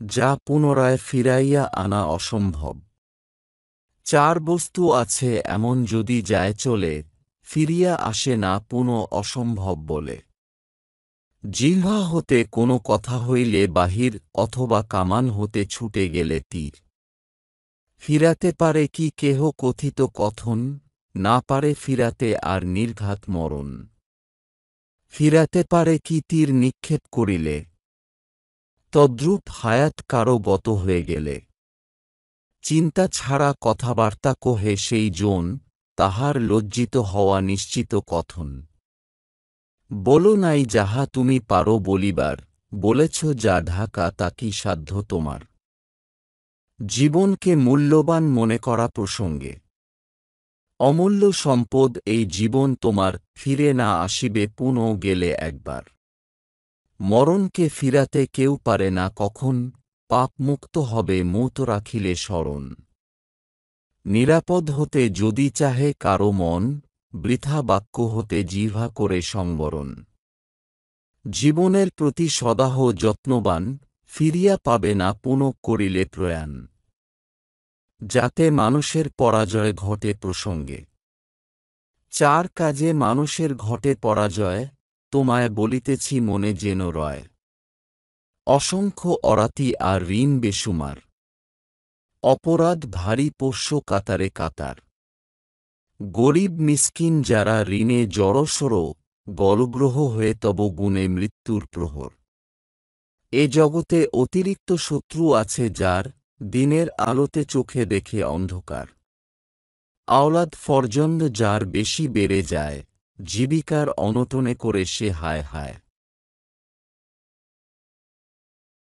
যা পুনরায় ফিরাইয়া আনা অসম্ভব। চার বস্তু আছে এমন যদি যায় চলে, ফিরিয়া আসে না পুনঃ অসম্ভব বলে। জিহ্বা হতে কোনো কথা হইলে বাহির, অথবা কামান হতে ছুটে গেলে তীর। ফিরাতে পারে কি কেহ কথিত কথন, না পারে ফিরাতে আর নির্ঘাত মরণ। ফিরাতে পারে কি তীর নিক্ষেপ করিলে, তদ্রূপ হায়াত কারো গত হয়ে গেলে। চিন্তা ছাড়া কথাবার্তা কহে সেই জন, তাহার লজ্জিত হওয়া নিশ্চিত কথন। বলো নাই যাহা তুমি পারো বলিবার, বলেছ যা ঢাকা তা কি সাধ্য তোমার। জীবনকে মূল্যবান মনে করা প্রসঙ্গে। অমূল্য সম্পদ এই জীবন তোমার, ফিরে না আসিবে পুনঃ গেলে একবার। মরণকে ফিরাতে কেউ পারে না কখন, পাপমুক্ত হবে মৌত রাখিলে স্মরণ। নিরাপদ হতে যদি চাহে কারো মন, বৃথা বাক্য হতে জিহ্বা করে সংবরণ। জীবনের প্রতি সদাহ যত্নবান, ফিরিয়া পাবে না পুনঃ করিলে প্রয়াণ। যাতে মানুষের পরাজয় ঘটে প্রসঙ্গে। চার কাজে মানুষের ঘটে পরাজয়, তোমায় বলিতেছি মনে যেন রয়। অসংখ্য অরাতি আর ঋণ বেসুমার, অপরাধ ভারী পোষ্য কাতারে কাতার। গরিব মিসকিন যারা ঋণে জড়সড়, গলগ্রহ হয়ে তব গুণে মৃত্যুর প্রহর। এ জগতে অতিরিক্ত শত্রু আছে যার, দিনের আলোতে চোখে দেখে অন্ধকার। আওলাদ ফরজন্দ যার বেশি বেড়ে যায়, জীবিকার অনটনে করে সে হায় হায়।